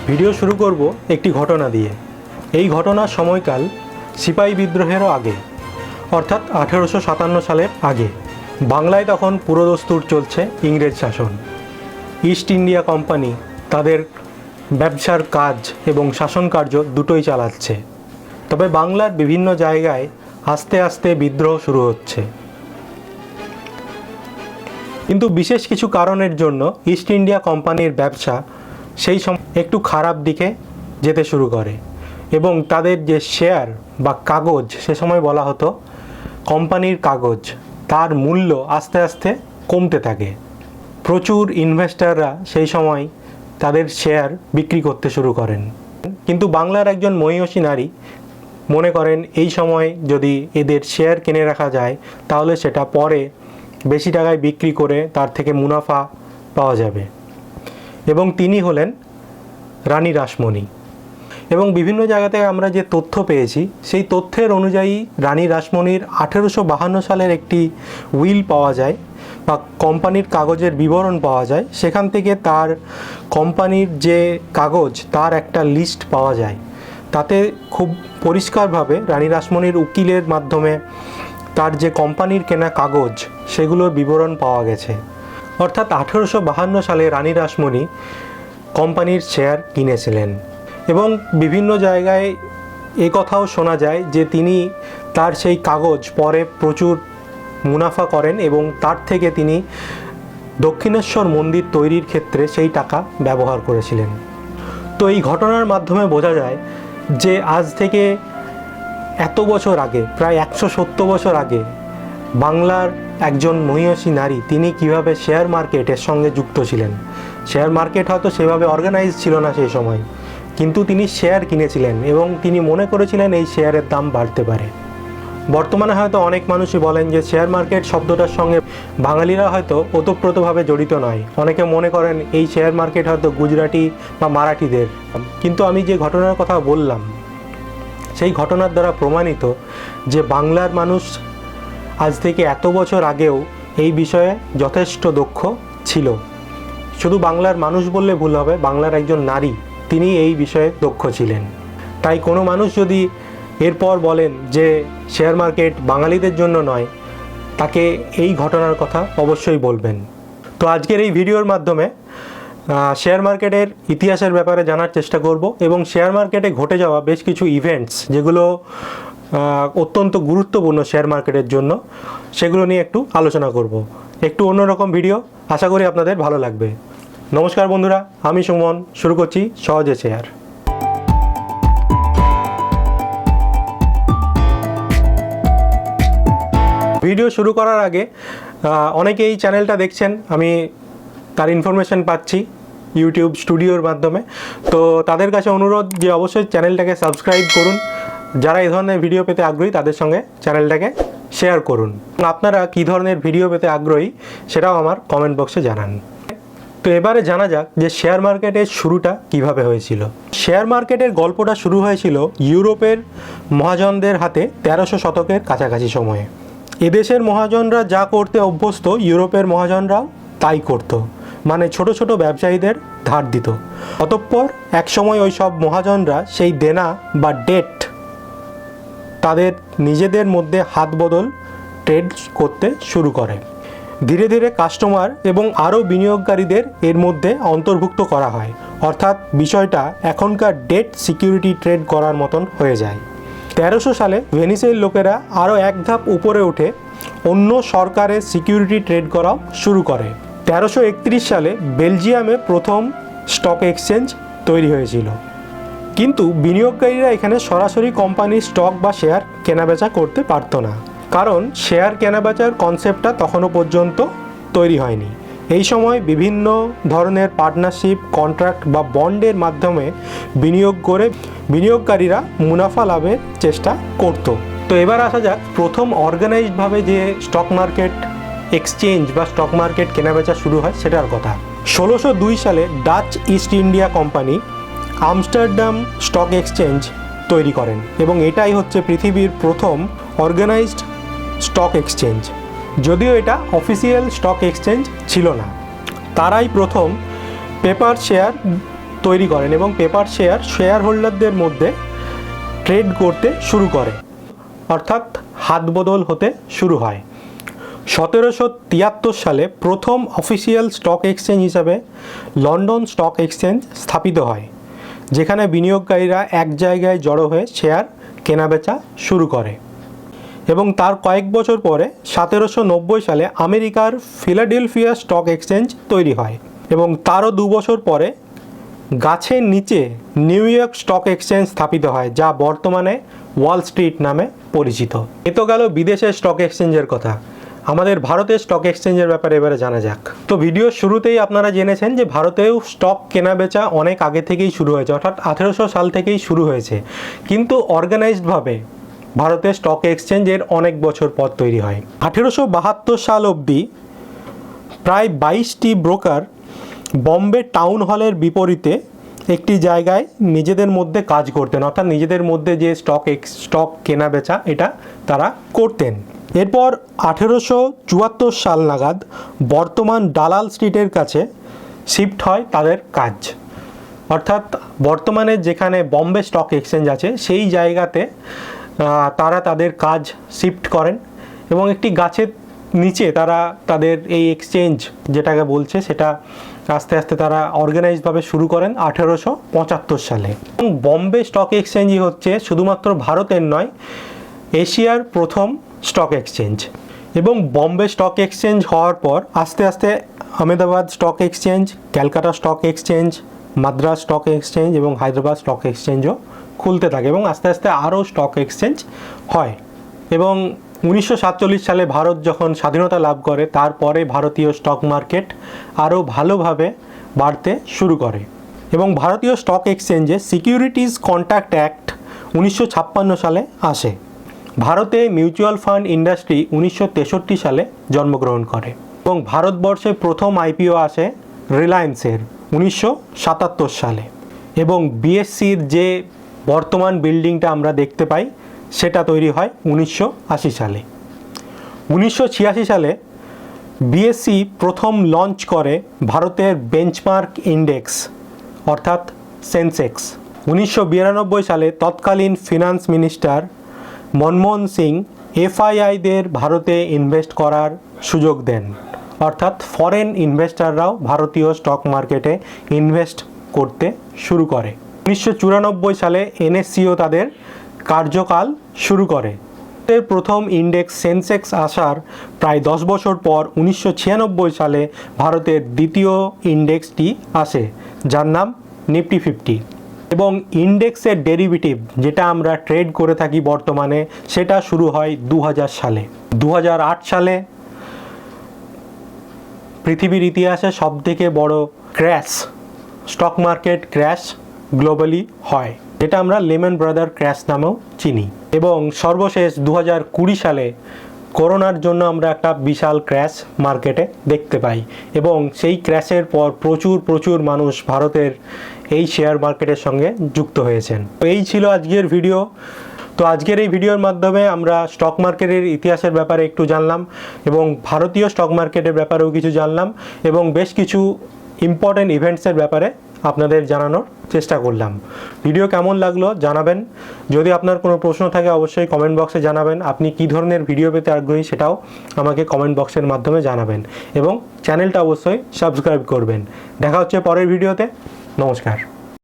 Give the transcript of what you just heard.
Video শুরু করব একটি ঘটনা দিয়ে। এই ঘটনার সময়কাল সিপাহী বিদ্রোহেরও আগে, অর্থাৎ 1857 সালের আগে। বাংলায় তখন পুরোদস্তুর চলছে ইংরেজ শাসন। ইস্ট ইন্ডিয়া কোম্পানি তাদের ব্যবসার কাজ এবং শাসন কার্য দুটোই চালাচ্ছে। তবে বাংলার বিভিন্ন জায়গায় আস্তে আস্তে বিদ্রোহ শুরু হচ্ছে, কিন্তু বিশেষ কিছু কারণের জন্য ইস্ট ইন্ডিয়া কোম্পানির ব্যবসা সেই সময় একটু খারাপ দিকে যেতে শুরু করে এবং তাদের যে শেয়ার বা কাগজ, সে সময় বলা হতো কোম্পানির কাগজ, তার মূল্য আস্তে আস্তে কমতে থাকে। প্রচুর ইনভেস্টররা সেই সময় তাদের শেয়ার বিক্রি করতে শুরু করেন। কিন্তু বাংলার একজন মহিয়সী নারী মনে করেন এই সময় যদি এদের শেয়ার কিনে রাখা যায় তাহলে সেটা পরে বেশি টাকায় বিক্রি করে তার থেকে মুনাফা পাওয়া যাবে। এবং তিনি হলেন রানী রাসমণি। এবং বিভিন্ন জায়গা থেকে আমরা যে তথ্য পেয়েছি সেই তথ্যের অনুযায়ী রানী রাসমণির 1852 সালের একটি উইল পাওয়া যায় বা কোম্পানির কাগজের বিবরণ পাওয়া যায়। সেখান থেকে তার কোম্পানির যে কাগজ তার একটা লিস্ট পাওয়া যায়। তাতে খুব পরিষ্কারভাবে রানী রাসমণির উকিলের মাধ্যমে তার যে কোম্পানির কেনা কাগজ সেগুলোর বিবরণ পাওয়া গেছে। অর্থাৎ 1852 সালে রানী রাসমণি কোম্পানির শেয়ার কিনেছিলেন। এবং বিভিন্ন জায়গায় এ কথাও শোনা যায় যে তিনি তার সেই কাগজ পরে প্রচুর মুনাফা করেন এবং তার থেকে তিনি দক্ষিণেশ্বর মন্দির তৈরির ক্ষেত্রে সেই টাকা ব্যবহার করেছিলেন। তো এই ঘটনার মাধ্যমে বোঝা যায় যে আজ থেকে এত বছর আগে, প্রায় 170 বছর আগে, বাংলার একজন মহিয়সী নারী তিনি কিভাবে শেয়ার মার্কেটের সঙ্গে যুক্ত ছিলেন। শেয়ার মার্কেট হয়তো সেভাবে অর্গানাইজ ছিল না সেই সময়, কিন্তু তিনি শেয়ার কিনেছিলেন এবং তিনি মনে করেছিলেন এই শেয়ারের দাম বাড়তে পারে। বর্তমানে হয়তো অনেক মানুষই বলেন যে শেয়ার মার্কেট শব্দটার সঙ্গে বাঙালিরা হয়তো ওতপ্রোতভাবে জড়িত নয়। অনেকে মনে করেন এই শেয়ার মার্কেট হয়তো গুজরাটি বা মারাঠিদের। কিন্তু আমি যে ঘটনার কথা বললাম সেই ঘটনার দ্বারা প্রমাণিত যে বাংলার মানুষ আজ থেকে এত বছর আগেও এই বিষয়ে যথেষ্ট দক্ষ ছিল। শুধু বাংলার মানুষ বললে ভুল হবে, বাংলার একজন নারী তিনি এই বিষয়ে দক্ষ ছিলেন। তাই কোনো মানুষ যদি এরপর বলেন যে শেয়ার মার্কেট বাঙালিদের জন্য নয়, তাকে এই ঘটনার কথা অবশ্যই বলবেন। তো আজকের এই ভিডিওর মাধ্যমে শেয়ার মার্কেটের ইতিহাসের ব্যাপারে জানার চেষ্টা করব এবং শেয়ার মার্কেটে ঘটে যাওয়া বেশ কিছু ইভেন্টস যেগুলো অত্যন্ত গুরুত্বপূর্ণ শেয়ার মার্কেটের জন্য, সেগুলো নিয়ে একটু আলোচনা করব। একটু অন্যরকম ভিডিও, আশা করি আপনাদের ভালো লাগবে। নমস্কার বন্ধুরা, আমি সুমন, শুরু করছি সহজে শেয়ার। ভিডিও শুরু করার আগে অনেকেই এই চ্যানেলটা দেখছেন, আমি তার ইনফরমেশন পাচ্ছি ইউটিউব স্টুডিওর মাধ্যমে। তো তাদের কাছে অনুরোধ যে অবশ্যই চ্যানেলটাকে সাবস্ক্রাইব করুন। যারা এই ধরনের ভিডিও পেতে আগ্রহী তাদের সঙ্গে চ্যানেলটাকে শেয়ার করুন। আপনারা কী ধরনের ভিডিও পেতে আগ্রহী সেটাও আমার কমেন্ট বক্সে জানান। তো এবারে জানা যাক যে শেয়ার মার্কেটের শুরুটা কিভাবে হয়েছিল। শেয়ার মার্কেটের গল্পটা শুরু হয়েছিল ইউরোপের মহাজনদের হাতে 1300 শতকের কাছাকাছি সময়ে। এদেশের মহাজনরা যা করতে অভ্যস্ত ইউরোপের মহাজনরাও তাই করত, মানে ছোট ছোট ব্যবসায়ীদের ধার দিত। অতঃপর একসময় ওই সব মহাজনরা সেই দেনা বা ডেট তাদের নিজেদের মধ্যে হাত বদল ট্রেড করতে শুরু করে। ধীরে ধীরে কাস্টমার এবং আরও বিনিয়োগকারীদের এর মধ্যে অন্তর্ভুক্ত করা হয়, অর্থাৎ বিষয়টা এখনকার ডেট সিকিউরিটি ট্রেড করার মতন হয়ে যায়। 1300 সালে ভেনিসের লোকেরা আরও এক ধাপ উপরে উঠে অন্য সরকারের সিকিউরিটি ট্রেড করাও শুরু করে। 1331 সালে বেলজিয়ামে প্রথম স্টক এক্সচেঞ্জ তৈরি হয়েছিল। কিন্তু বিনিয়োগকারীরা এখানে সরাসরি কোম্পানির স্টক বা শেয়ার কেনাবেচা করতে পারত না, কারণ শেয়ার কেনাবেচার কনসেপ্টটা তখনও পর্যন্ত তৈরি হয়নি। এই সময় বিভিন্ন ধরনের পার্টনারশিপ, কন্ট্রাক্ট বা বন্ডের মাধ্যমে বিনিয়োগ করে বিনিয়োগকারীরা মুনাফা লাভের চেষ্টা করত। তো এবার আসা যাক প্রথম অর্গানাইজডভাবে যে স্টক মার্কেট এক্সচেঞ্জ বা স্টক মার্কেট কেনাবেচা শুরু হয় সেটার কথা। 1602 সালে Dutch east India company Amsterdam stock exchange তৈরি করেন এবং এটাই হচ্ছে পৃথিবীর প্রথম অর্গানাইজড স্টক এক্সচেঞ্জ। যদিও এটা অফিসিয়াল স্টক এক্সচেঞ্জ ছিল না, তারাই প্রথম পেপার শেয়ার তৈরি করেন এবং পেপার শেয়ার হোল্ডারদের মধ্যে ট্রেড করতে শুরু করে, অর্থাৎ হাত বদল হতে শুরু হয়। 1773 সালে প্রথম অফিসিয়াল স্টক এক্সচেঞ্জ হিসাবে লন্ডন স্টক এক্সচেঞ্জ স্থাপিত হয়, যেখানে বিনিয়োগকারীরা এক জায়গায় জড়ো হয়ে শেয়ার কেনাবেচা শুরু করে। এবং তার কয়েক বছর পরে 1790 সালে আমেরিকার ফিলাডেলফিয়া স্টক এক্সচেঞ্জ তৈরি হয় এবং তারও 2 বছর পরে গাছের নিচে নিউ ইয়র্ক স্টক এক্সচেঞ্জ স্থাপিত হয়, যা বর্তমানে ওয়াল স্ট্রিট নামে পরিচিত। এ তো গেল বিদেশের স্টক এক্সচেঞ্জের কথা। আমাদের ভারতের স্টক এক্সচেঞ্জের ব্যাপারে এবারে জানা যাক। তো ভিডিওর শুরুতেই আপনারা জেনেছেন যে ভারতেও স্টক কেনাবেচা অনেক আগে থেকেই শুরু হয়েছে, অর্থাৎ 1800 সাল থেকেই শুরু হয়েছে, কিন্তু অর্গানাইজডভাবে ভারতের স্টক এক্সচেঞ্জের অনেক বছর পর তৈরি হয়। 1872 সাল অবধি প্রায় 22টি ব্রোকার বম্বে টাউন হলের বিপরীতে একটি জায়গায় নিজেদের মধ্যে কাজ করতেন, অর্থাৎ নিজেদের মধ্যে যে স্টক কেনাবেচা এটা তারা করতেন। এরপর 1874 সাল নাগাদ বর্তমান দালাল স্ট্রিটের কাছে শিফট হয় তাদের কাজ, অর্থাৎ বর্তমানে যেখানে বম্বে স্টক এক্সচেঞ্জ আছে সেই জায়গাতে তারা তাদের কাজ শিফট করেন এবং একটি গাছের নিচে তারা তাদের এই এক্সচেঞ্জ যেটাকে বলছে সেটা আস্তে আস্তে তারা অর্গানাইজভাবে শুরু করেন 1875 সালে। এবং বম্বে স্টক এক্সচেঞ্জই হচ্ছে শুধুমাত্র ভারতের নয়, এশিয়ার প্রথম স্টক এক্সচেঞ্জ। এবং বম্বে স্টক এক্সচেঞ্জ হওয়ার পর আস্তে আস্তে Ahmedabad stock exchange, Calcutta stock exchange, Madras stock exchange এবং হায়দ্রাবাদ স্টক এক্সচেঞ্জও খুলতে থাকে এবং আস্তে আস্তে আরও স্টক এক্সচেঞ্জ হয়। এবং 1947 সালে ভারত যখন স্বাধীনতা লাভ করে তারপরে ভারতীয় স্টক মার্কেট আরও ভালোভাবে বাড়তে শুরু করে এবং ভারতীয় স্টক এক্সচেঞ্জে সিকিউরিটিজ কন্ট্রাক্ট অ্যাক্ট 1956 সালে আসে। ভারতে মিউচুয়াল ফান্ড ইন্ডাস্ট্রি 1963 সালে জন্মগ্রহণ করে এবং ভারতবর্ষে প্রথম আইপিও আসে রিলায়েন্সের 1977 সালে এবং বিএসসির যে বর্তমান বিল্ডিংটা আমরা দেখতে পাই সেটা তৈরি হয় 1980 সালে। 1986 সালে বিএসসি প্রথম লঞ্চ করে ভারতের বেঞ্চমার্ক ইন্ডেক্স অর্থাৎ সেন্সেক্স। 1992 সালে তৎকালীন ফিনান্স মিনিস্টার মনমোহন সিং এফআইআইদের ভারতে ইনভেস্ট করার সুযোগ দেন, অর্থাৎ ফরেন ইনভেস্টাররাও ভারতীয় স্টক মার্কেটে ইনভেস্ট করতে শুরু করে। 1994 সালে এনএসসিও তাদের কার্যকাল শুরু করে। এর প্রথম ইন্ডেক্স সেন্সেক্স আসার প্রায় 10 বছর পর 1996 সালে ভারতের দ্বিতীয় ইন্ডেক্সটি আসে, যার নাম নিফটি 50 এবং ইন্ডেক্সের ডেরিভেটিভ যেটা আমরা ট্রেড করে থাকি বর্তমানে সেটা শুরু হয় 2000 সালে। 2008 সালে পৃথিবীর ইতিহাসে সবথেকে বড় crash, stock market crash globally হয়, যেটা আমরা লেমন ব্রাদার ক্র্যাশ নামেও চিনি। এবং সর্বশেষ 2020 সালে করোনার জন্য আমরা একটা বিশাল ক্র্যাশ মার্কেটে দেখতে পাই এবং সেই ক্র্যাশের পর প্রচুর মানুষ ভারতের এই শেয়ার মার্কেটের সঙ্গে যুক্ত হয়েছেন। তো এই ছিল আজকের ভিডিও। তো আজকের এই ভিডিওর মাধ্যমে আমরা স্টক মার্কেটের ইতিহাসের ব্যাপারে একটু জানলাম এবং ভারতীয় স্টক মার্কেটের ব্যাপারেও কিছু জানলাম এবং বেশ কিছু ইম্পর্টেন্ট ইভেন্টসের ব্যাপারে আপনাদের জানানোর চেষ্টা করলাম। ভিডিও কেমন লাগলো জানাবেন। যদি আপনার কোনো প্রশ্ন থাকে অবশ্যই কমেন্ট বক্সে জানাবেন। আপনি কী ধরনের ভিডিও পেতে আগ্রহী সেটাও আমাকে কমেন্ট বক্সের মাধ্যমে জানাবেন এবং চ্যানেলটা অবশ্যই সাবস্ক্রাইব করবেন। দেখা হচ্ছে পরের ভিডিওতে। নমস্কার।